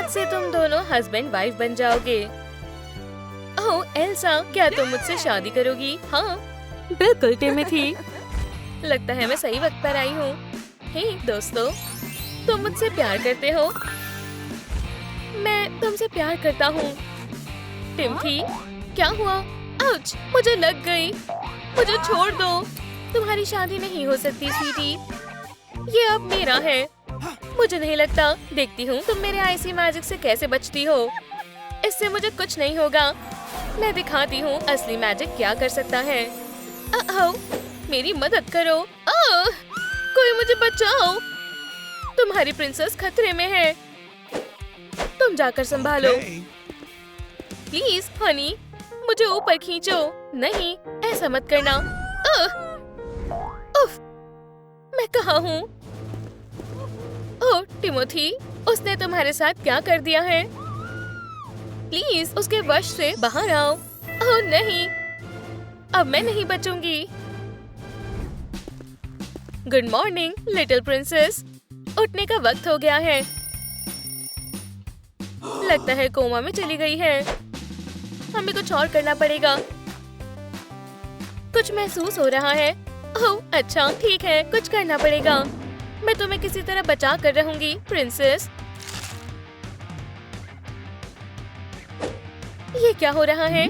आज से तुम दोनों हस्बैंड वाइफ बन जाओगे। ओह एल्सा, क्या तुम मुझसे शादी करोगी? हाँ बिल्कुल टिमोथी। लगता है मैं सही वक्त पर आई हूँ। हे दोस्तों, तुम मुझसे प्यार करते हो? मैं तुमसे प्यार करता हूँ। टिमोथी, क्या हुआ? आउच, मुझे लग गई। मुझे छोड़ दो। तुम्हारी शादी नहीं हो सकती स्वीटी। ये अब मेरा है। मुझे नहीं लगता। देखती हूँ तुम मेरे आईसी मैजिक से कैसे बचती हो। इससे मुझे कुछ नहीं होगा। मैं दिखाती हूँ असली मैजिक क्या कर सकता है। मेरी मदद करो। कोई मुझे बचाओ। तुम्हारी प्रिंसेस खतरे में है। तुम जाकर संभालो। प्लीज हनी, मुझे ऊपर खींचो। नहीं, ऐसा मत करना। उफ, मैं कहाँ हूँ? ओह टिमोथी, उसने तुम्हारे साथ क्या कर दिया है? प्लीज उसके वश से बाहर आओ। ओह नहीं, अब मैं नहीं बचूंगी। Good morning little princess. उठने का वक्त हो गया है। लगता है कोमा में चली गई है। हमें कुछ और करना पड़ेगा। कुछ महसूस हो रहा है। ओह अच्छा, ठीक है, कुछ करना पड़ेगा। मैं तुम्हें किसी तरह बचा कर रहूंगी प्रिंसेस। ये क्या हो रहा है?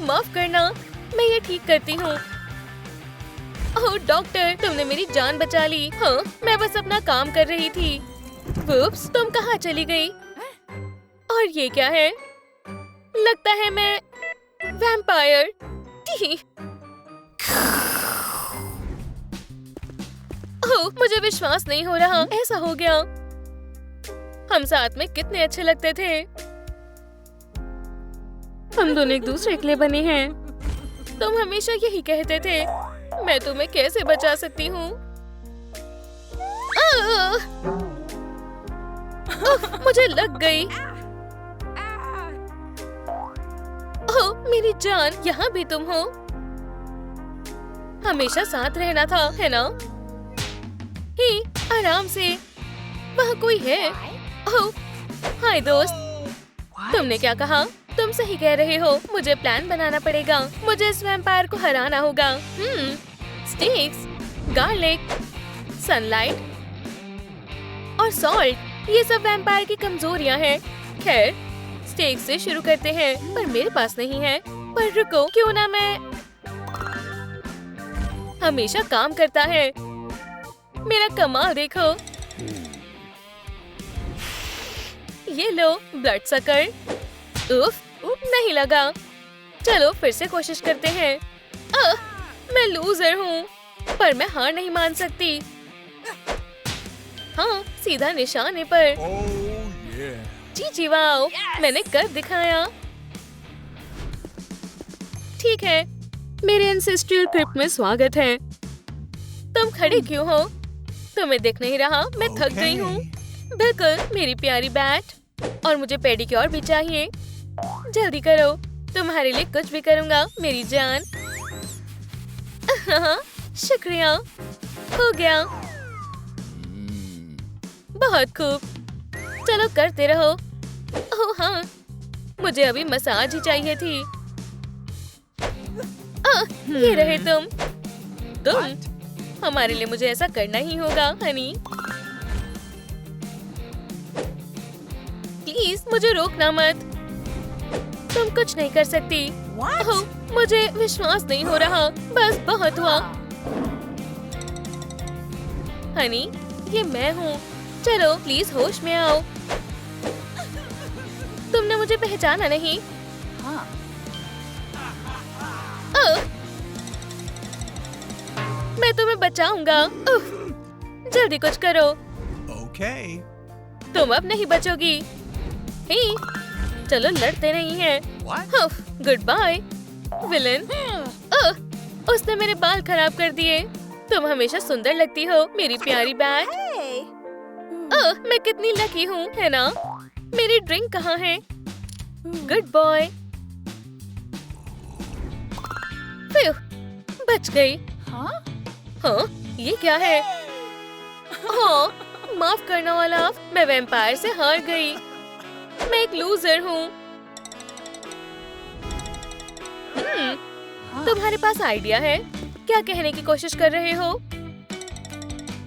माफ करना, मैं ये ठीक करती हूँ। ओह डॉक्टर, तुमने मेरी जान बचा ली। हाँ, मैं बस अपना काम कर रही थी। वुप्स, तुम कहाँ चली गई? और ये क्या है? लगता है मैं वैम्पायर। ओह, मुझे विश्वास नहीं हो रहा। ऐसा हो गया। हम साथ में कितने अच्छे लगते थे। हम दोनों एक दूसरे के लिए बने हैं। तुम हमेशा यही कहते थे। मैं तुम्हें कैसे बचा सकती हूँ? मुझे लग गई। ओह मेरी जान, यहाँ भी तुम हो। हमेशा साथ रहना था, है ना? ही, आराम से। वहाँ कोई है। ओह हाय दोस्त। तुमने क्या कहा? तुम सही कह रहे हो। मुझे प्लान बनाना पड़ेगा। मुझे इस वैम्पायर को हराना होगा। स्टिक्स, गार्लिक, सनलाइट और सॉल्ट, ये सब वैम्पायर की कमजोरियां हैं। खैर, स्टिक्स से शुरू करते हैं, पर मेरे पास नहीं है। पर रुको, क्यों ना मैं। हमेशा काम करता है। मेरा कमाल देखो। ये लो, ब्लड सकर। उफ, नहीं लगा। चलो फिर से कोशिश करते हैं। मैं लूजर हूँ, पर मैं हार नहीं मान सकती। हाँ, सीधा निशाने पर। जी वाओ, मैंने कर दिखाया। ठीक है, मेरे एंसेस्ट्रियल क्रिप्ट में स्वागत है। तुम खड़े क्यों हो? तुम्हें दिख नहीं रहा मैं थक गई हूँ? बिल्कुल, मेरी प्यारी बैट। और मुझे पेडिक्योर भी चाहिए। जल्दी करो, तुम्हारे लिए कुछ भी करूँगा मेरी जान। शुक्रिया, हो गया। बहुत खूब, चलो करते रहो। ओह हाँ, मुझे अभी मसाज ही चाहिए थी। ये रहे तुम। हमारे लिए मुझे ऐसा करना ही होगा हनी। प्लीज मुझे रोकना मत। तुम कुछ नहीं कर सकती। ओह, मुझे विश्वास नहीं हो रहा। बस बहुत हुआ। हनी, ये मैं हूँ। चलो प्लीज होश में आओ। तुमने मुझे पहचाना नहीं। मैं तुम्हें बचाऊंगा। जल्दी कुछ करो। Okay. तुम अब नहीं बचोगी। हे, चलो लड़ते नहीं हैं। Good bye villain. उसने मेरे बाल खराब कर दिए। तुम हमेशा सुंदर लगती हो मेरी प्यारी बैट। मैं कितनी लकी हूँ, है ना? मेरी ड्रिंक कहाँ है? Good boy. बच गई। हाँ, ये क्या है? हाँ, माफ करना ओलाफ, मैं वैम्पायर से हार गई। मैं एक लूजर हूँ। तुम्हारे पास आइडिया है? क्या कहने की कोशिश कर रहे हो?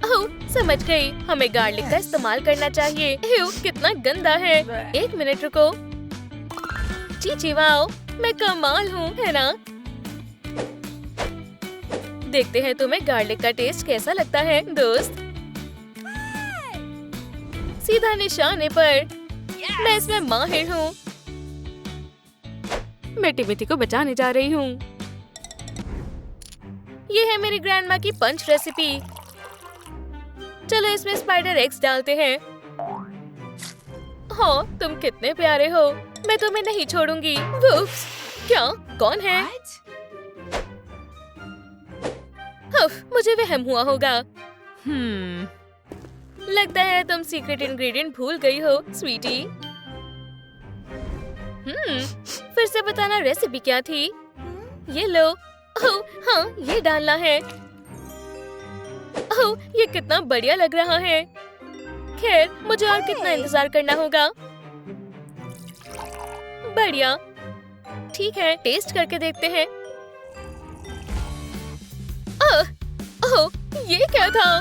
ओह, समझ गई। हमें गार्लिक का इस्तेमाल करना चाहिए। कितना गंदा है। एक मिनट रुको। चीची वाओ, मैं कमाल हूँ, है ना? देखते हैं तुम्हें गार्लिक का टेस्ट कैसा लगता है दोस्त। सीधा निशाने पर। मैं इसमें माहिर हूँ। मैं टिमोथी को बचाने जा रही हूँ। ये है मेरी ग्रैंडमा की पंच रेसिपी। चलो इसमें स्पाइडर एग्स डालते हैं। हाँ, तुम कितने प्यारे हो। मैं तुम्हें नहीं छोड़ूंगी। वुप्स, क्या? कौन है? मुझे वहम हुआ होगा। लगता है तुम सीक्रेट इंग्रेडिएंट भूल गई हो स्वीटी। फिर से बताना रेसिपी क्या थी? ये लो। ओह, हाँ, ये डालना है। ओह, ये कितना बढ़िया लग रहा है। खैर, मुझे और कितना इंतजार करना होगा। बढ़िया। ठीक है, टेस्ट करके देखते हैं। ओह, ये क्या था?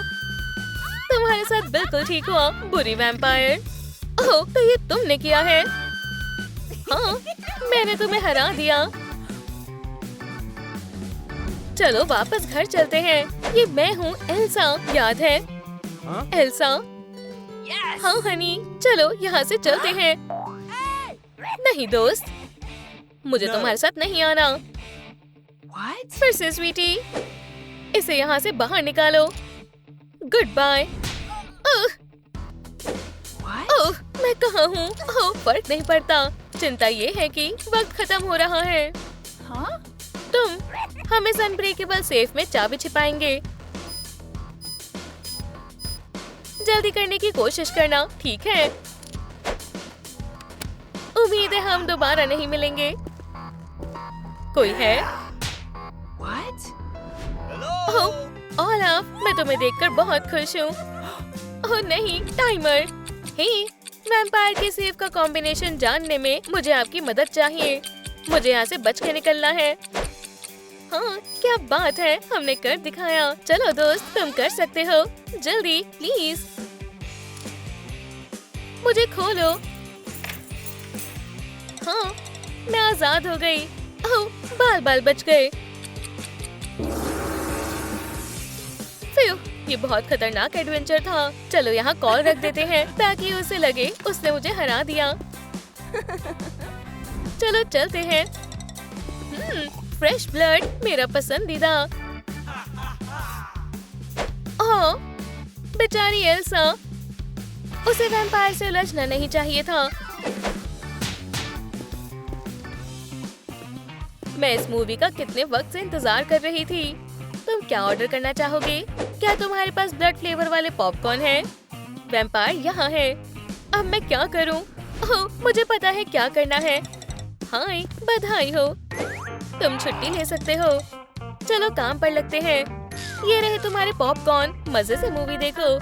तुम्हारे साथ बिल्कुल ठीक हुआ, बुरी वैम्पायर। ओह, तो ये तुमने किया है? हाँ, मैंने तुम्हें हरा दिया। चलो वापस घर चलते हैं। ये मैं हूँ एल्सा, याद है? एल्सा? हाँ हनी, चलो यहाँ से चलते हैं। नहीं दोस्त, मुझे तुम्हारे साथ नहीं आना। फिर से स्वीटी, इसे यहाँ से बाहर निकालो। Good bye. ओह, मैं कहाँ हूँ? ओह, फर्क नहीं पड़ता। चिंता ये है कि वक्त खत्म हो रहा है। हम इस अनब्रेकेबल सेफ में चाबी छिपाएंगे। जल्दी करने की कोशिश करना, ठीक है? उम्मीद है हम दोबारा नहीं मिलेंगे। कोई है? ओह, ओलाफ, मैं तुम्हें देखकर बहुत खुश हूँ। ओह नहीं, टाइमर। हे, वैम्पायर के सेफ का कॉम्बिनेशन जानने में मुझे आपकी मदद चाहिए। मुझे यहाँ से बच के निकलना है। हाँ, क्या बात है, हमने कर दिखाया। चलो दोस्त, तुम कर सकते हो। जल्दी प्लीज, मुझे खोलो। हाँ, मैं आजाद हो गई। ओह, बाल बाल बच गए। ये बहुत खतरनाक एडवेंचर था। चलो यहाँ कॉल रख देते हैं ताकि उसे लगे उसने मुझे हरा दिया। चलो चलते हैं। फ्रेश ब्लड, मेरा पसंदीदा। ओह, बेचारी एल्सा, उसे वैम्पायर से उलझना नहीं चाहिए था। मैं इस मूवी का कितने वक्त से इंतजार कर रही थी। तुम क्या ऑर्डर करना चाहोगे? क्या तुम्हारे पास ब्लड फ्लेवर वाले पॉपकॉर्न है? वैम्पायर यहाँ है। अब मैं क्या करूँ? ओह, मुझे पता है क्या करना है। हाय, बधाई हो, तुम छुट्टी ले सकते हो। चलो काम पर लगते हैं। ये रहे तुम्हारे पॉपकॉर्न, मजे से मूवी देखो।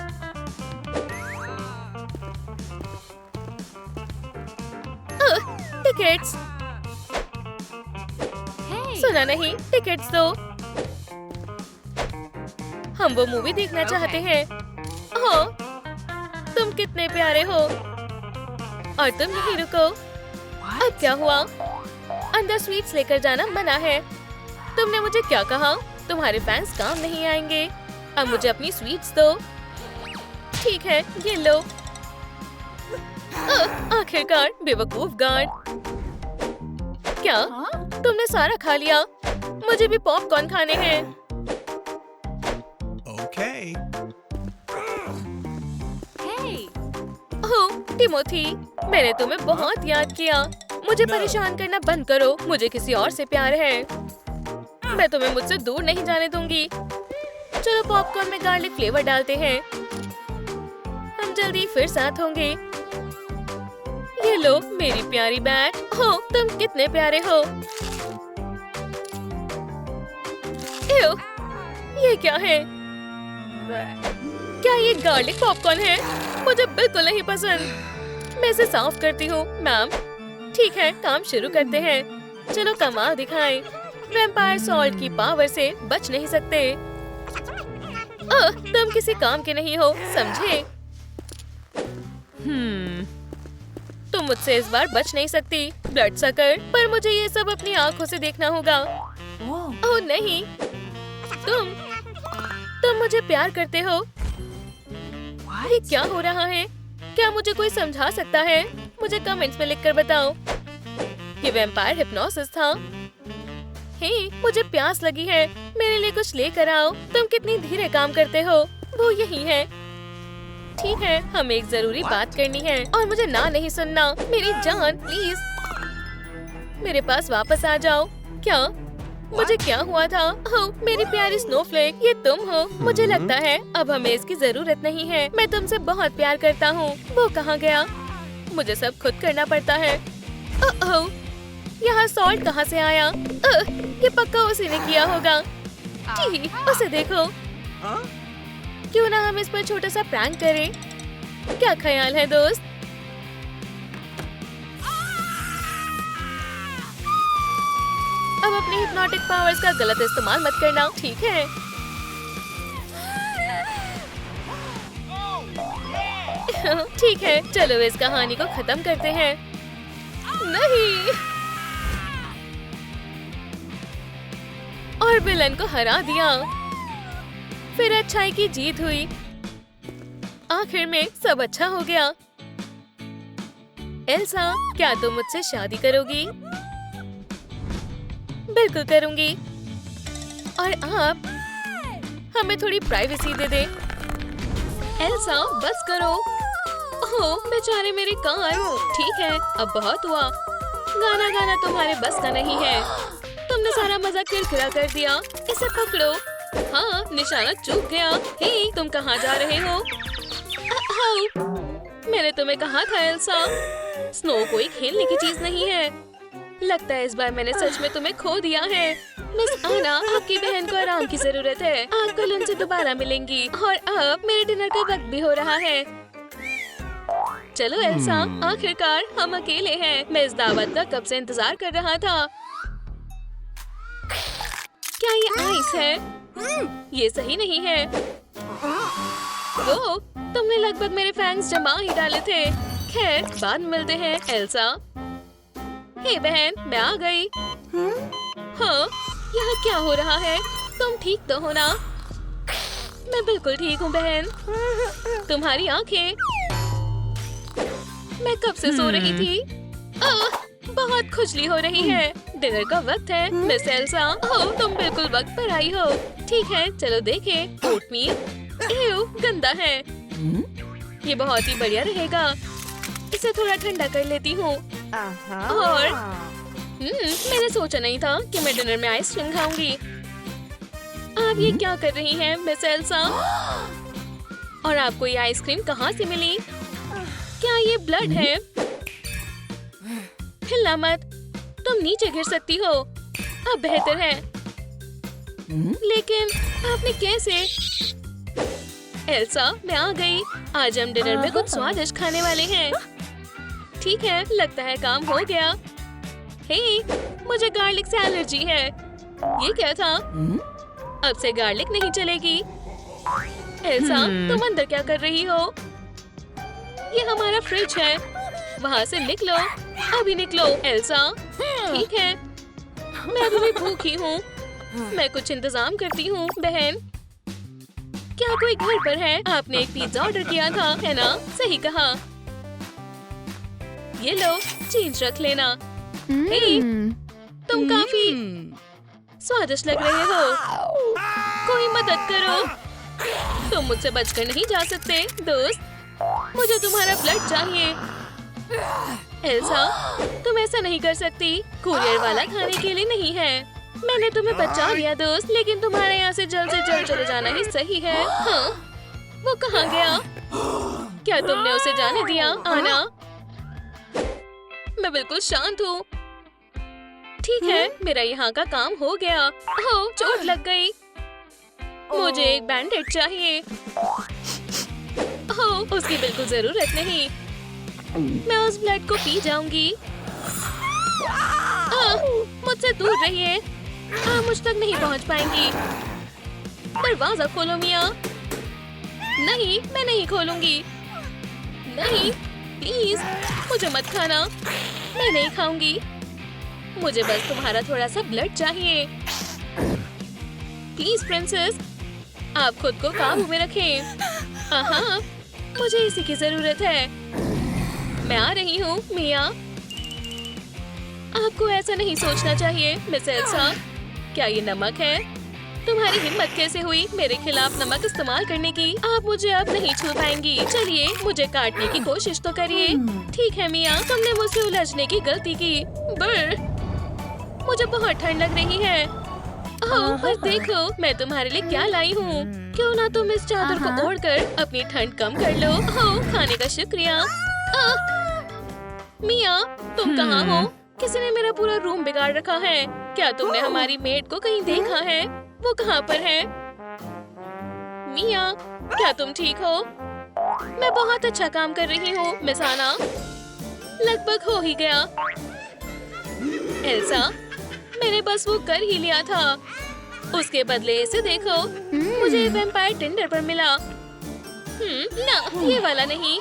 टिकट्स। सुना नहीं, टिकट्स दो। हम वो मूवी देखना चाहते हैं। हाँ, तुम कितने प्यारे हो। और तुम यहीं रुको। अब क्या हुआ? अंदर स्वीट्स लेकर जाना मना है। तुमने मुझे क्या कहा? तुम्हारे फैंस काम नहीं आएंगे। अब मुझे अपनी स्वीट्स दो। ठीक है, ये लो। आखिरकार, बेवकूफ गार्ड। क्या? तुमने सारा खा लिया? मुझे भी पॉपकॉर्न खाने हैं। Okay. ओह, टिमोथी, मैंने तुम्हें बहुत याद किया। मुझे परेशान करना बंद करो। मुझे किसी और से प्यार है। मैं तुम्हें मुझसे दूर नहीं जाने दूंगी। चलो पॉपकॉर्न में गार्लिक फ्लेवर डालते हैं। हम जल्दी फिर साथ होंगे। ये लो मेरी प्यारी बैट। हो, तुम कितने प्यारे हो। एव, ये क्या है? क्या ये गार्लिक पॉपकॉर्न है? मुझे बिल्कुल नहीं पसंद। मैं इसे साफ करती हूँ मैम। ठीक है, काम शुरू करते हैं। चलो कमाल दिखाएं। वैम्पायर सॉल्ट की पावर से बच नहीं सकते। तुम किसी काम के नहीं हो, समझे? तुम मुझसे इस बार बच नहीं सकती ब्लड सकर, पर मुझे ये सब अपनी आंखों से देखना होगा। ओह नहीं, तुम मुझे प्यार करते हो? ये क्या हो रहा है? क्या मुझे कोई समझा सकता है? मुझे कमेंट्स में लिखकर बताओ। ये वैम्पायर हिप्नोसिस था। हे, मुझे प्यास लगी है, मेरे लिए कुछ लेकर आओ। तुम कितनी धीरे काम करते हो। वो यही है। ठीक है, हमें एक जरूरी बात करनी है और मुझे ना नहीं सुनना। मेरी जान प्लीज मेरे पास वापस आ जाओ। क्या? मुझे क्या हुआ था? ओह, मेरी प्यारी स्नोफ्लेक, ये तुम हो। मुझे लगता है अब हमें इसकी जरूरत नहीं है। मैं तुमसे बहुत प्यार करता हूँ। वो कहाँ गया? मुझे सब खुद करना पड़ता है। ओह, यहाँ सॉल्ट कहाँ से आया? ये पक्का उसी ने किया होगा। ठीक, उसे देखो। क्यों ना हम इस पर छोटा सा प्रैंक करें? क्या ख्याल है दोस्त? अब अपने हिप्नोटिक पावर्स का गलत इस्तेमाल मत करना, ठीक है? ठीक है, चलो इस कहानी को खत्म करते हैं। नहीं, और विलन को हरा दिया। फिर अच्छाई की जीत हुई। आखिर में सब अच्छा हो गया। एल्सा, क्या तुम मुझसे शादी करोगी? बिल्कुल करूंगी। और आप हमें थोड़ी प्राइवेसी दे दे। एल्सा, बस करो। ओह बेचारे मेरे कान। ठीक है, अब बहुत हुआ। गाना गाना तुम्हारे बस का नहीं है। तुमने सारा मजा किरकिरा कर दिया। इसे पकड़ो। हाँ, निशाना चूक गया। हे, तुम कहाँ जा रहे हो? मैंने तुम्हें कहा था एल्सा, स्नो कोई खेलने की चीज नहीं है। लगता है इस बार मैंने सच में तुम्हें खो दिया है। मिस आना, आपकी बहन को आराम की जरूरत है। आप कल उनसे दोबारा मिलेंगी। और अब मेरे डिनर का वक्त भी हो रहा है। चलो एल्सा, आखिरकार हम अकेले हैं। मैं इस दावत का कब से इंतजार कर रहा था। क्या ये आइस है? ये सही नहीं है। वो, तुमने लगभग मेरे फैंस जमा ही डाले थे। खैर, बाद में मिलते हैं एल्सा। हे बहन, मैं आ गई। हाँ, यहाँ क्या हो रहा है? तुम ठीक तो हो ना? मैं बिल्कुल ठीक हूँ बहन। तुम्हारी आंखें। मैं कब से सो रही थी। बहुत खुजली हो रही है। डिनर का वक्त है मिस एल्सा। ओह, तुम बिल्कुल वक्त पर आई हो। ठीक है, चलो देखें। ओटमील, एव, गंदा है। ये बहुत ही बढ़िया रहेगा। इसे थोड़ा ठंडा कर लेती हूँ। और मैंने सोचा नहीं था कि मैं डिनर में आइसक्रीम खाऊंगी। आप ये क्या कर रही हैं मिस एल्सा? और आपको ये आइसक्रीम कहाँ से मिली? क्या ये ब्लड है? हिलना मत, तुम नीचे गिर सकती हो। अब बेहतर है। लेकिन आपने कैसे? एल्सा, मैं आ गई। आज हम डिनर में कुछ स्वादिष्ट खाने वाले हैं। ठीक है, लगता है काम हो गया। हे, मुझे गार्लिक से एलर्जी है। ये क्या था? अब से गार्लिक नहीं चलेगी। एल्सा, तुम अंदर क्या कर रही हो? ये हमारा फ्रिज है। वहाँ से निकलो, अभी निकलो। एल्सा, ठीक है, मैं अभी भी भूखी हूँ। मैं कुछ इंतजाम करती हूँ बहन। क्या कोई घर पर है? आपने एक पिज्जा ऑर्डर किया था, है ना? सही कहा। ये लो, चीज रख लेना। हे, तुम काफी स्वादिष्ट लग रहे हो। कोई मदद करो। तुम मुझसे बचकर नहीं जा सकते दोस्त। मुझे तुम्हारा ब्लड चाहिए। एल्सा, तुम ऐसा नहीं कर सकती। कुरियर वाला खाने के लिए नहीं है। मैंने तुम्हें बचा लिया दोस्त, लेकिन तुम्हारे यहाँ से जल्द चले जाना ही सही है। हाँ, वो कहाँ गया? क्या तुमने उसे जाने दिया? आना, मैं बिल्कुल शांत हूँ। ठीक है, मेरा यहाँ का काम हो गया। ओह, चोट लग गई। मुझे एक बैंडेज चाहिए। ओह, उसकी बिल्कुल जरूरत नहीं। मैं उस ब्लड को पी जाऊंगी। मुझसे दूर रहिए। मुझ तक नहीं पहुंच पाएंगी। दरवाजा खोलो मिया। नहीं, मैं नहीं खोलूंगी। नहीं, प्लीज मुझे मत खाना। मैं नहीं खाऊंगी। मुझे बस तुम्हारा थोड़ा सा ब्लड चाहिए। प्लीज प्रिंसेस, आप खुद को काबू में रखें। हाँ, मुझे इसी की जरूरत है। मैं आ रही हूँ मिया। आपको ऐसा नहीं सोचना चाहिए मिस एल्सा। क्या ये नमक है? तुम्हारी हिम्मत कैसे हुई मेरे खिलाफ नमक इस्तेमाल करने की? आप मुझे अब नहीं छू पाएंगी। चलिए मुझे काटने की कोशिश तो करिए। ठीक है मिया, तुमने मुझसे उलझने की गलती की। मुझे बहुत ठंड लग रही है। ओह, पर देखो मैं तुम्हारे लिए क्या लाई हूँ। क्यों ना तुम इस चादर को ओढ़कर अपनी ठंड कम कर लो। ओह, खाने का शुक्रिया। मिया, तुम कहाँ हो? किसी ने मेरा पूरा रूम बिगाड़ रखा है। क्या तुमने हमारी मेड को कहीं देखा है? वो कहाँ पर है? मिया, क्या तुम ठीक हो? मैं बहुत अच्छा काम कर रही हूँ मिस आना। लगभग हो ही गया। एल्सा, मैंने बस वो कर ही लिया था। उसके बदले इसे देखो, मुझे वैम्पायर टिंडर पर मिला। ना, ये वाला नहीं।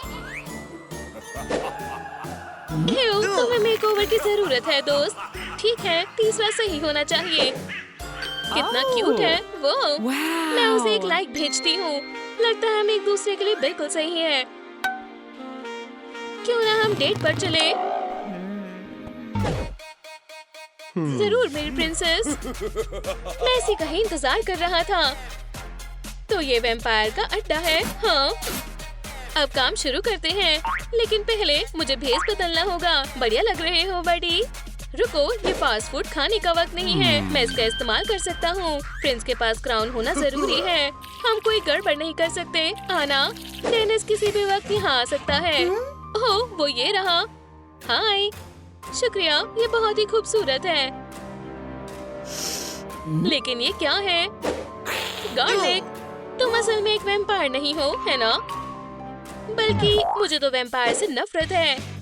क्यों? तुम्हें मेकओवर की जरूरत है दोस्त। ठीक है, तीसरा सही होना चाहिए। कितना क्यूट है वो। मैं उसे एक लाइक भेजती हूँ। लगता है हम एक दूसरे के लिए बिल्कुल सही है। क्यों ना हम डेट पर चले? जरूर मेरी प्रिंसेस। मैं इसी का ही इंतजार कर रहा था। तो ये वैम्पायर का अड्डा है। हाँ, अब काम शुरू करते हैं। लेकिन पहले मुझे भेस बदलना होगा। बढ़िया लग रहे हो बडी। रुको, ये फास्ट फूड खाने का वक्त नहीं है। मैं इसका इस्तेमाल कर सकता हूँ। प्रिंस के पास क्राउन होना जरूरी है। हम कोई गड़बड़ नहीं कर सकते। आना, डेनिस किसी भी वक्त यहाँ आ सकता है। ओह, वो ये रहा। हाय, शुक्रिया, ये बहुत ही खूबसूरत है। लेकिन ये क्या है? गार्लिक, तुम असल में एक वैम्पायर नहीं हो, है ना? बल्कि मुझे तो वैम्पायर से नफरत है।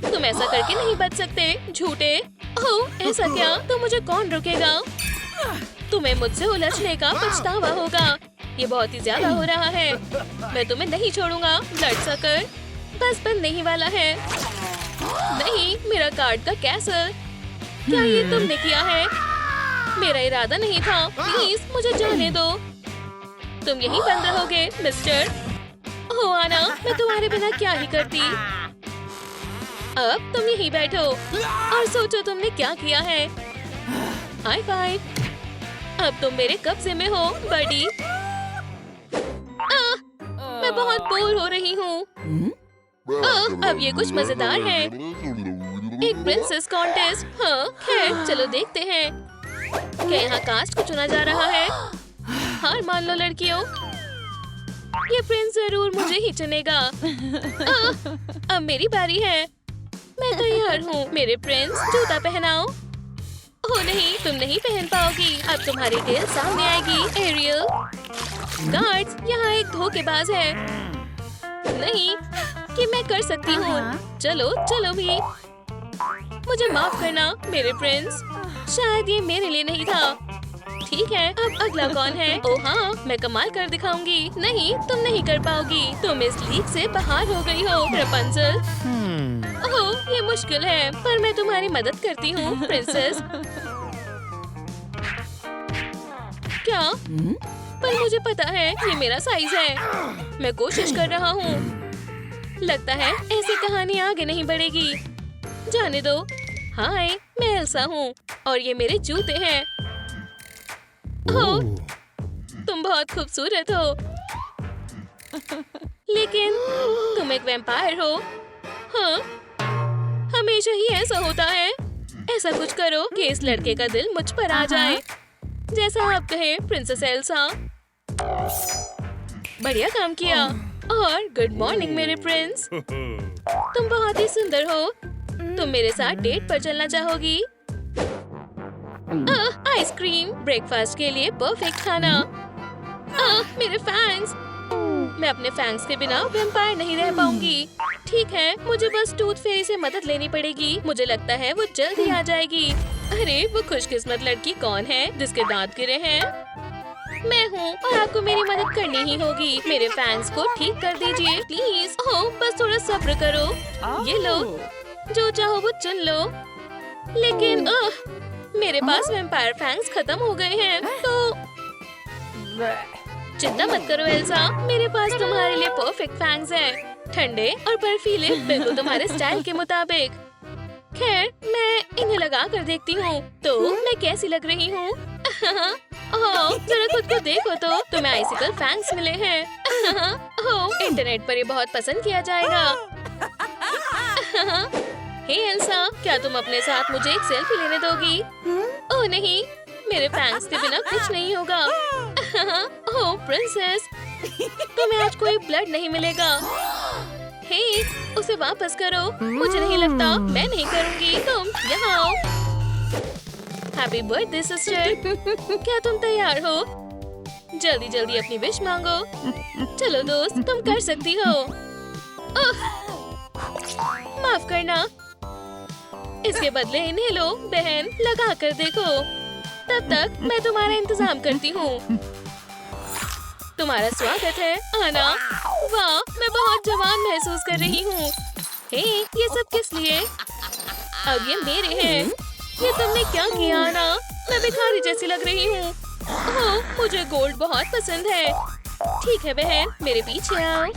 तुम ऐसा करके नहीं बच सकते, झूठे। ओह, ऐसा क्या? तो मुझे कौन रोकेगा? तुम्हें मुझसे उलझने का पछतावा होगा। ये बहुत ही ज्यादा हो रहा है। मैं तुम्हें नहीं छोड़ूंगा, ब्लड सकर। बस बंद नहीं वाला है। नहीं, मेरा कार्ड का कैसल। क्या ये तुमने किया है? मेरा इरादा नहीं था। प्लीज मुझे जाने दो। तुम यहीं बंद रहोगे मिस्टर। ओह आना, मैं तुम्हारे बिना क्या ही करती। अब तुम यहीं बैठो और सोचो तुमने क्या किया है। High five. अब तुम मेरे कब्जे में हो बडी। मैं बहुत बोर हो रही हूँ। अब ये कुछ मजेदार है। एक प्रिंसेस कॉन्टेस्ट। हाँ, खैर चलो देखते हैं। क्या यहाँ कास्ट को चुना जा रहा है? हार मान लो लड़कियों। ये प्रिंस जरूर मुझे ही चुनेगा। अब मेरी बारी है। मैं तैयार हूँ मेरे प्रिंस। जूता पहनाओ। ओह नहीं, तुम नहीं पहन पाओगी। अब तुम्हारी टेल सामने आएगी। एरियल, गार्ड्स, यहाँ एक धोखेबाज है। नहीं, कि मैं कर सकती हूँ। चलो चलो भी। मुझे माफ करना मेरे प्रिंस। शायद ये मेरे लिए नहीं था। ठीक है, अब अगला कौन है? ओह हाँ, मैं कमाल कर दिखाऊंगी। नहीं, तुम नहीं कर पाओगी। तुम इस लीग से बाहर हो गई हो रपुंज़ल। ओह, ये मुश्किल है, पर मैं तुम्हारी मदद करती हूँ प्रिंसेस। क्या? पर मुझे पता है ये मेरा साइज है। मैं कोशिश कर रहा हूँ। लगता है ऐसी कहानी आगे नहीं बढ़ेगी। जाने दो। हाय, मैं एल्सा हूँ और ये मेरे जूते हैं। ओह, तुम बहुत खूबसूरत हो। लेकिन तुम एक वैम्पायर हो। हाँ, हमेशा ही ऐसा होता है। ऐसा कुछ करो कि इस लड़के का दिल मुझ पर आ जाए। जैसा आप कहे प्रिंसेस एल्सा। बढ़िया काम किया। और गुड मॉर्निंग मेरे प्रिंस। तुम बहुत ही सुंदर हो। तुम मेरे साथ डेट पर चलना चाहोगी? आइसक्रीम, ब्रेकफास्ट के लिए परफेक्ट खाना। मेरे फैंस। मैं अपने फैंग्स के बिना वैम्पायर नहीं रह पाऊंगी। ठीक है, मुझे बस टूथ फेरी से मदद लेनी पड़ेगी। मुझे लगता है वो जल्द ही आ जाएगी। अरे वो खुशकिस्मत लड़की कौन है जिसके दांत गिरे हैं? मैं हूँ और आपको मेरी मदद करनी ही होगी। मेरे फैंस को ठीक कर दीजिए प्लीज। ओह बस थोड़ा सब्र करो। ये लो, जो चाहो वो चुन लो। लेकिन मेरे पास वैम्पायर फैंग्स खत्म हो गए हैं। तो चिंता मत करो एल्सा, मेरे पास तुम्हारे लिए परफेक्ट फैंग्स हैं। ठंडे और बर्फीले, बिल्कुल तुम्हारे स्टाइल के मुताबिक। खैर मैं इन्हें लगा कर देखती हूँ तो मैं कैसी लग रही हूँ। जरा खुद को देखो तो तुम्हें आइसिकल फैंग्स मिले हैं। इंटरनेट पर ये बहुत पसंद किया जाएगा। हे एल्सा, क्या तुम अपने साथ मुझे एक सेल्फी लेने दोगी? ओह नहीं, मेरे फैंग्स के बिना कुछ नहीं होगा। ओह प्रिंसेस, तुम्हें आज कोई ब्लड नहीं मिलेगा। हे, उसे वापस करो। मुझे नहीं लगता, मैं नहीं करूँगी। तुम यहाँ आओ। Happy birthday sister. क्या तुम तैयार हो? जल्दी जल्दी अपनी विश मांगो। चलो दोस्त, तुम कर सकती हो। माफ करना। इसके बदले इन्हें लो बहन, लगा कर देखो। तब तक मैं तुम्हारा इंतजाम करती हूँ। तुम्हारा स्वागत है आना। वाह, मैं बहुत जवान महसूस कर रही हूँ। हे, ये सब किस लिए? अब ये मेरे हैं। ये तुमने क्या किया आना? मैं भिखारी जैसी लग रही हूँ। ओह, मुझे गोल्ड बहुत पसंद है। ठीक है बहन, मेरे पीछे आओ।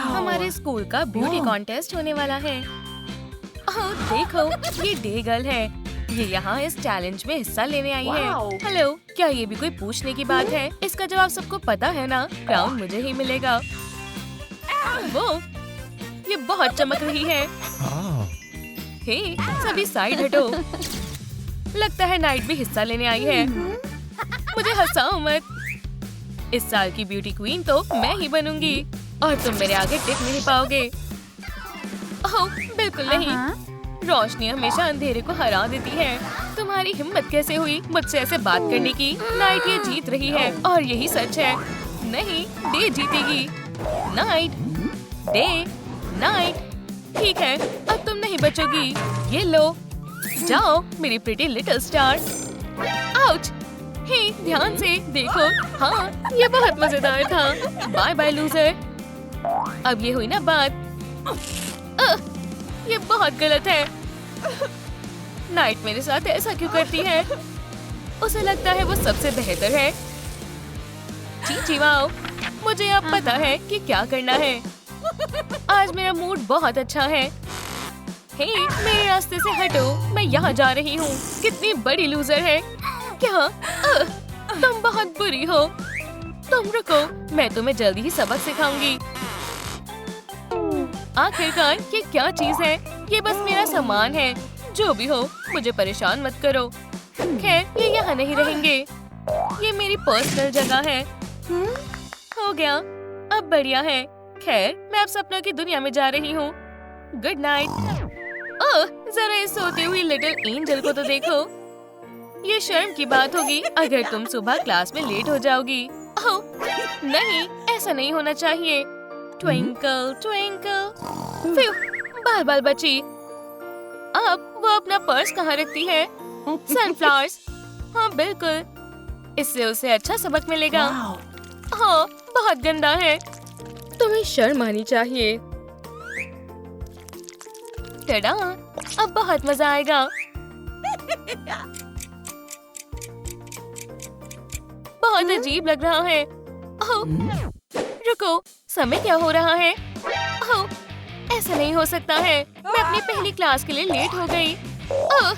हमारे स्कूल का ब्यूटी कॉन्टेस्ट होने वाला है। ओह देखो, ये डे गर्ल है। ये यहाँ इस चैलेंज में हिस्सा लेने आई है। हेलो, क्या ये भी कोई पूछने की बात है? इसका जवाब सबको पता है ना, क्राउन मुझे ही मिलेगा। वो, ये बहुत चमक रही है। हे, सभी साइड हटो। लगता है नाइट भी हिस्सा लेने आई है। मुझे हंसाओ मत। इस साल की ब्यूटी क्वीन तो मैं ही बनूंगी और तुम मेरे आगे टिक नहीं पाओगे। ओह, बिल्कुल नहीं। रोशनी हमेशा अंधेरे को हरा देती है। तुम्हारी हिम्मत कैसे हुई मुझसे ऐसे बात करने की? नाइट ये जीत रही है और यही सच है। नहीं, डे जीतेगी। Night, day, night. ठीक है, अब तुम नहीं बचोगी। ये लो, जाओ मेरी pretty little star. Ouch! Hey, ध्यान से देखो। हाँ, ये बहुत मजेदार था। Bye bye loser. अब ये हुई ना बात। ये बहुत गलत है। नाइट मेरे साथ ऐसा क्यों करती है? उसे लगता है वो सबसे बेहतर है। जी वाओ, मुझे अब पता है कि क्या करना है। आज मेरा मूड बहुत अच्छा है। हे, मेरे रास्ते से हटो, मैं यहाँ जा रही हूँ। कितनी बड़ी लूजर है। क्या? तुम बहुत बुरी हो। तुम रुको, मैं तुम्हें जल्दी ही सबक सिखाऊंगी। आखिरकार ये क्या चीज है? ये बस मेरा सामान है। जो भी हो, मुझे परेशान मत करो। खैर, ये यहाँ नहीं रहेंगे। ये मेरी पर्सनल जगह है। हो गया, अब बढ़िया है। खैर, मैं अब सपनों की दुनिया में जा रही हूँ। Good night. ओह, जरा इस सोती हुई लिटिल एंजल को तो देखो। ये शर्म की बात होगी अगर तुम सुबह क्लास में लेट हो जाओगी। ओह, नहीं, ऐसा नहीं होना चाहिए। ट्विंकल ट्विंकल, फिर बाल बाल बची। अब वो अपना पर्स कहाँ रखती है? सनफ्लावर्स। हाँ बिल्कुल, इससे उसे अच्छा सबक मिलेगा। हाँ, बहुत गंदा है। तुम्हें शर्म आनी चाहिए। टडा, अब बहुत मजा आएगा। बहुत अजीब लग रहा है। ओह, रुको, समय क्या हो रहा है? ओह, ऐसा नहीं हो सकता है। मैं अपनी पहली क्लास के लिए लेट हो गई। ओह,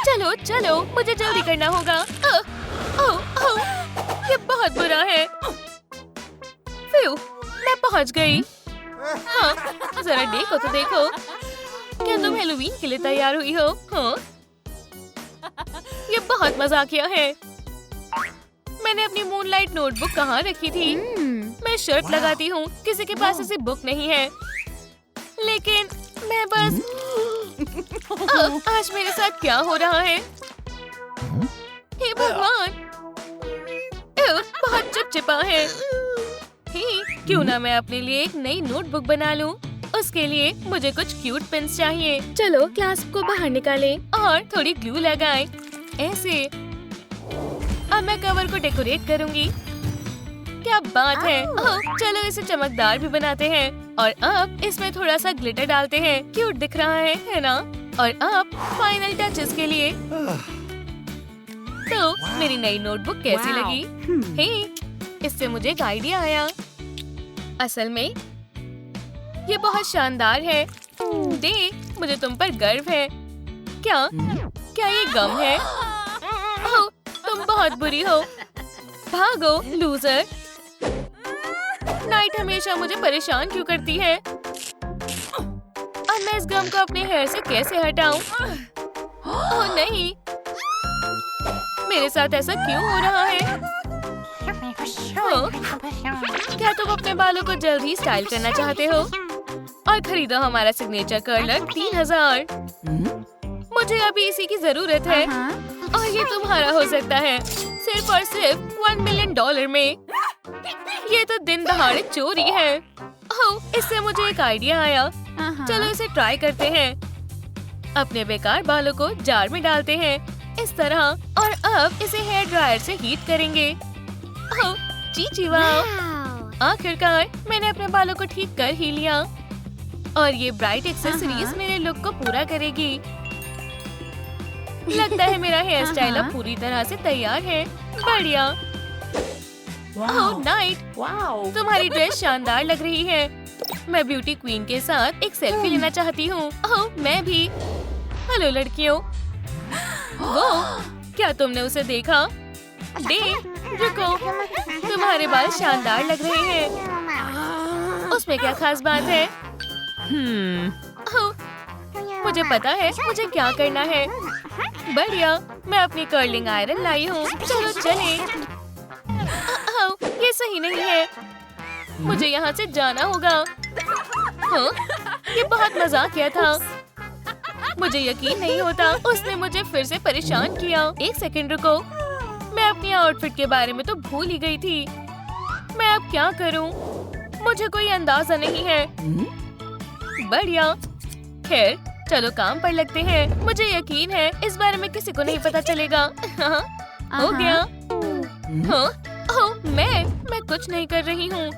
चलो चलो, मुझे जल्दी करना होगा। ओह, ओह, ओह, ये बहुत बुरा है। फिर मैं पहुंच गई। हाँ, जरा डे को तो देखो। क्या तुम हैलोवीन के लिए तैयार हुई हो? हाँ, ये बहुत मजाकिया है। मैंने अपनी मूनलाइट नोटबुक कहाँ रखी थी? मैं शर्ट लगाती हूँ, किसी के पास ऐसी बुक नहीं है। लेकिन मैं बस आज मेरे साथ क्या हो रहा है? हे भगवान, बहुत चिपचिपा है। क्यों ना मैं अपने लिए एक नई नोटबुक बना लूं। उसके लिए मुझे कुछ क्यूट पेन्स चाहिए। चलो क्लास को बाहर निकालें और थोड़ी ग्लू लगाएं। ऐसे। अब मैं कवर को डेकोरेट करूंगी। क्या बात है। ओह, चलो इसे चमकदार भी बनाते हैं और अब इसमें थोड़ा सा ग्लिटर डालते हैं। क्यूट दिख रहा है ना? और अब फाइनल टचेस के लिए। तो मेरी नई नोटबुक कैसी लगी? हे, इससे मुझे एक आइडिया आया। असल में ये बहुत शानदार है। देख, मुझे तुम पर गर्व है। क्या ये गम है? ओह, तुम बहुत बुरी हो। भागो लूजर। नाइट हमेशा मुझे परेशान क्यों करती है? अब मैं इस गम को अपने हेयर से कैसे हटाऊं? ओह नहीं, मेरे साथ ऐसा क्यों हो रहा है? क्या तुम अपने बालों को जल्द ही स्टाइल करना चाहते हो? और खरीदो हमारा सिग्नेचर कर्लर 3000। मुझे अभी इसी की जरूरत है और ये तुम्हारा हो सकता है सिर्फ और सिर्फ $1 मिलियन में। ये तो दिन दहाड़े चोरी है। ओह, इससे मुझे एक आइडिया आया। चलो इसे ट्राई करते हैं। अपने बेकार बालों को जार में डालते हैं इस तरह और अब इसे हेयर ड्रायर से हीट करेंगे। ओह, चीची वाह! आखिरकार मैंने अपने बालों को ठीक कर ही लिया और ये ब्राइट एक्सेसरीज मेरे लुक को पूरा करेगी। लगता है मेरा हेयर स्टाइल अब पूरी तरह से तैयार है। बढ़िया। ओह नाइट, तुम्हारी ड्रेस शानदार लग रही है। मैं ब्यूटी क्वीन के साथ एक सेल्फी लेना चाहती हूँ। ओह मैं भी। हेलो लड़कियों। वो क्या तुमने उसे देखा? रुको, तुम्हारे बाल शानदार लग रहे हैं। उसमें क्या खास बात है? ओह, मुझे पता है मुझे क्या करना है। बढ़िया, मैं अपनी कर्लिंग आयरन लाई हूँ। चलो चले। ये सही नहीं है। मुझे यहाँ से जाना होगा। हाँ, ये बहुत मजाकिया था। मुझे यकीन नहीं होता उसने मुझे फिर से परेशान किया। एक सेकंड रुको, मैं अपनी आउटफिट के बारे में तो भूल ही गई थी। मैं अब क्या करूं? मुझे कोई अंदाजा नहीं है। बढ़िया। खैर चलो काम पर लगते हैं। मुझे यकीन है इस बारे में किसी को नहीं पता चलेगा। हो गया। हाँ, ओह मैं कुछ नहीं कर रही हूँ।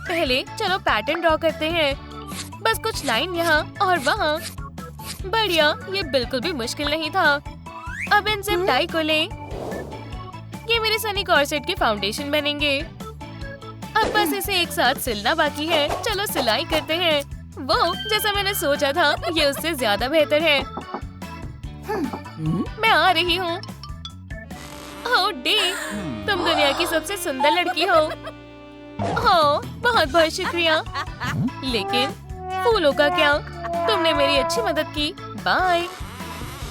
पहले चलो पैटर्न ड्रॉ करते हैं। बस कुछ लाइन यहाँ और वहाँ। बढ़िया, ये बिल्कुल भी मुश्किल नहीं था। अब इन जिप टाई को लें। ये मेरे सनी कॉर्सेट के फाउंडेशन बनेंगे। अब बस इसे एक साथ सिलना बाकी है। चलो सिलाई करते हैं। वो जैसा मैंने सोचा था ये उससे ज्यादा बेहतर है। मैं आ रही हूँ। ओह डी, तुम दुनिया की सबसे सुंदर लड़की हो। ओह बहुत बहुत शुक्रिया। लेकिन फूलों का क्या? तुमने मेरी अच्छी मदद की। बाय।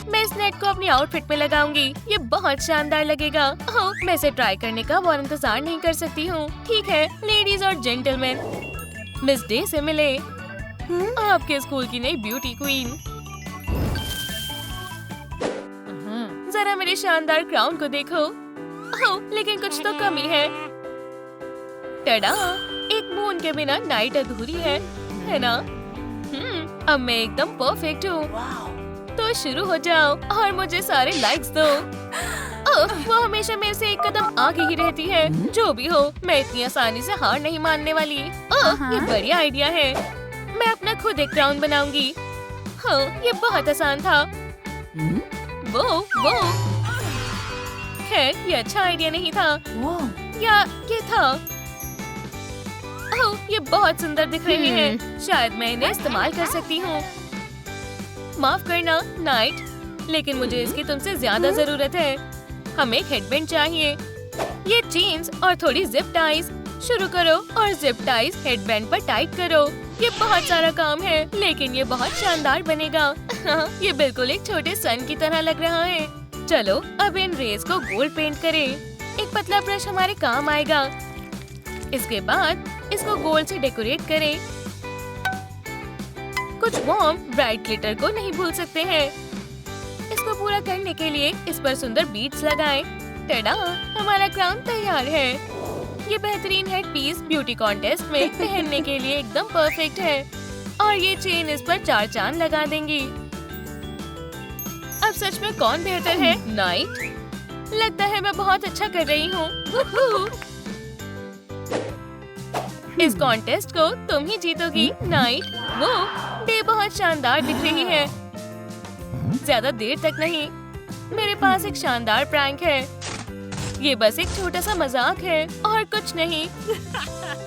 मैं इस नेट को अपनी आउटफिट में लगाऊंगी। ये बहुत शानदार लगेगा। ओह, मैं इसे ट्राई करने का और इंतजार नहीं कर सकती हूँ। ठीक है लेडीज और जेंटलमैन, मिस डे से मिले। आपके स्कूल की नई ब्यूटी क्वीन। जरा मेरे शानदार क्राउन को देखो। ओह, लेकिन कुछ तो कमी है। टडा, एक मून के बिना नाइट अधूरी है ना? अब मैं एकदम परफेक्ट हूँ। तो शुरू हो जाओ और मुझे सारे लाइक्स दो। ओह, वो हमेशा मेरे से एक कदम आगे ही रहती है। जो भी हो, मैं इतनी आसानी से हार नहीं मानने वाली। ओह, ये बढ़िया आइडिया है। मैं अपना खुद एक क्राउन बनाऊंगी। हाँ, ये बहुत आसान था। वो खैर ये अच्छा आइडिया नहीं था। या ये था? ओह, ये बहुत सुंदर दिख रहे हैं। शायद मैं इन्हें इस्तेमाल कर सकती हूँ। माफ करना नाइट, लेकिन मुझे इसकी तुमसे ज्यादा जरूरत है। हमें एक हेडबैंड चाहिए। ये चेन्स और थोड़ी जिप टाइज। शुरू करो और जिप टाइज हेडबैंड पर टाइट करो। ये बहुत सारा काम है, लेकिन ये बहुत शानदार बनेगा। ये बिल्कुल एक छोटे सन की तरह लग रहा है। चलो अब इन रेज को गोल्ड पेंट करें। एक पतला ब्रश हमारे काम आएगा। इसके बाद इसको गोल्ड से डेकोरेट करें। कुछ वार्म ब्राइट ग्लिटर को नहीं भूल सकते हैं। इसको पूरा करने के लिए इस पर सुंदर बीड्स लगाएं। टडा, हमारा क्राउन तैयार है। ये बेहतरीन हेड पीस ब्यूटी कॉन्टेस्ट में पहनने के लिए एकदम परफेक्ट है और ये चेन इस पर 4 चांद लगा देंगी। अब सच में कौन बेहतर है? नाइट। लगता है मैं बहुत अच्छा कर रही हूँ। इस कॉन्टेस्ट को तुम ही जीतोगी नाइट। वो डे बहुत शानदार दिख रही है। ज्यादा देर तक नहीं, मेरे पास एक शानदार प्रैंक है। ये बस एक छोटा सा मजाक है और कुछ नहीं।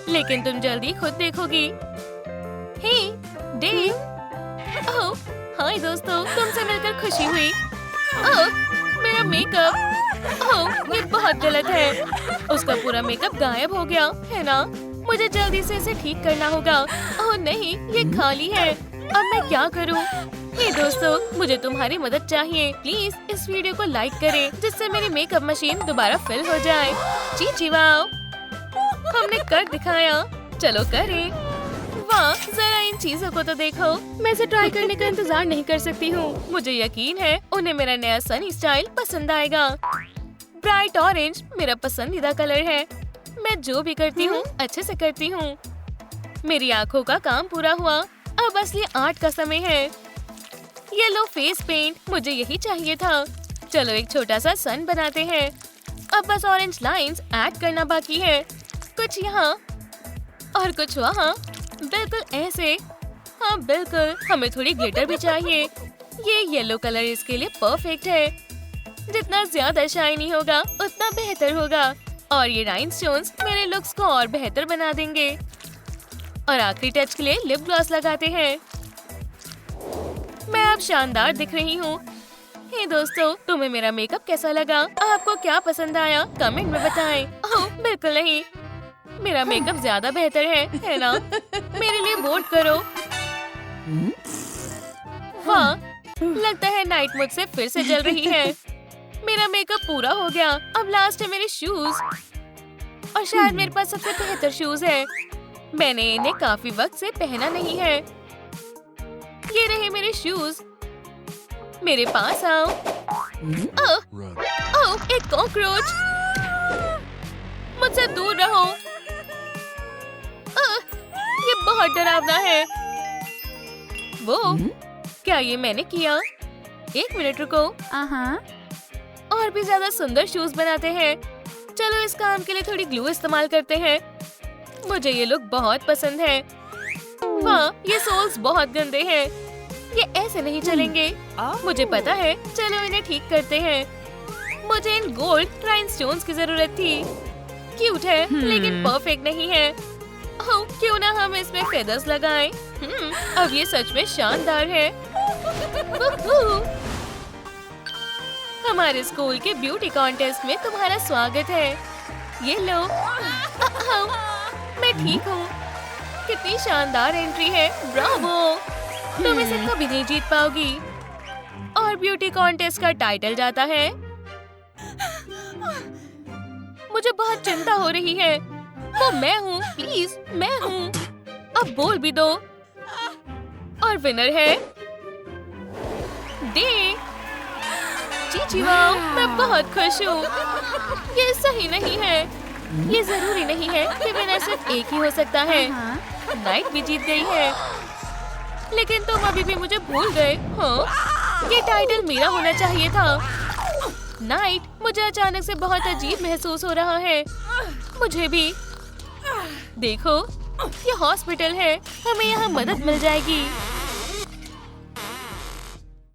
लेकिन तुम जल्दी खुद देखोगी। हे डे। ओह हाय दोस्तों, तुमसे मिलकर खुशी हुई। ओह मेरा मेकअप। ओह ये बहुत गलत है। उसका पूरा मेकअप गायब हो गया है ना? मुझे जल्दी से इसे ठीक करना होगा। ओह नहीं, ये खाली है। अब मैं क्या करूं? हे दोस्तों, मुझे तुम्हारी मदद चाहिए। प्लीज इस वीडियो को लाइक करें जिससे मेरी मेकअप मशीन दोबारा फिल हो जाए। जी वाओ, हमने कर दिखाया। चलो करें। वाह, जरा इन चीजों को तो देखो। मैं इसे ट्राई करने का इंतजार नहीं कर सकती हूँ। मुझे यकीन है उन्हें मेरा नया सनी स्टाइल पसंद आएगा। ब्राइट ऑरेंज मेरा पसंदीदा कलर है। मैं जो भी करती हूँ अच्छे से करती हूँ। मेरी आँखों का काम पूरा हुआ। अब असली आर्ट का समय है। येलो फेस पेंट, मुझे यही चाहिए था। चलो एक छोटा सा सन बनाते हैं। अब बस ऑरेंज लाइंस ऐड करना बाकी है। कुछ यहाँ और कुछ वहाँ। बिल्कुल ऐसे। हाँ बिल्कुल, हमें थोड़ी ग्लिटर भी चाहिए। ये येलो कलर इसके लिए परफेक्ट है। जितना ज्यादा शाइनी होगा उतना बेहतर होगा। और ये राइनस्टोन्स मेरे लुक्स को और बेहतर बना देंगे। और आखिरी टच के लिए लिप ग्लॉस लगाते हैं। मैं अब शानदार दिख रही हूँ। हे दोस्तों, तुम्हें मेरा मेकअप कैसा लगा? आपको क्या पसंद आया? कमेंट में बताएं। ओह बिल्कुल नहीं, मेरा मेकअप ज्यादा बेहतर है ना? मेरे लिए वोट करो। वाह, लगता है नाइट मुझसे फिर से जल रही है। मेरा मेकअप पूरा हो गया। अब लास्ट है मेरे शूज। और शायद मेरे पास सबसे बेहतर शूज है। मैंने इन्हें काफी वक्त से पहना नहीं है। ये रहे मेरे शूज। मेरे पास आओ। ओह एक कॉकरोच। मुझसे दूर रहो। ये बहुत डरावना है। वो क्या ये मैंने किया? एक मिनट रुको। और भी ज्यादा सुंदर शूज बनाते हैं। चलो इस काम के लिए थोड़ी ग्लू इस्तेमाल करते हैं। मुझे ये लुक बहुत पसंद है। वाह, ये सोल्स बहुत गंदे हैं। ये ऐसे नहीं चलेंगे। मुझे पता है। चलो इन्हें ठीक करते हैं। मुझे इन गोल्ड राइनस्टोन्स की जरूरत थी। क्यूट है लेकिन परफेक्ट नहीं है। ओह क्यों ना हम इसमें फेदर्स लगाएं। अब ये सच में शानदार है। हमारे स्कूल के ब्यूटी कॉन्टेस्ट में तुम्हारा स्वागत है। ये लो। मैं ठीक हूँ। कितनी शानदार एंट्री है। ब्रावो, तुम इसे कभी नहीं जीत पाओगी। और ब्यूटी कॉन्टेस्ट का टाइटल जाता है। मुझे बहुत चिंता हो रही है। वो मैं हूँ, प्लीज मैं हूँ। अब बोल भी दो। और विनर है डे। जी वाओ, मैं बहुत खुश हूँ। ये सही नहीं है। ये जरूरी नहीं है कि विनर सिर्फ एक ही हो सकता है। नाइट भी जीत गई है। लेकिन तुम अभी भी मुझे भूल गए। हाँ, ये टाइटल मेरा होना चाहिए था। नाइट, मुझे अचानक से बहुत अजीब महसूस हो रहा है। मुझे भी। देखो, ये हॉस्पिटल है। हमें यहाँ मदद मिल जाएगी।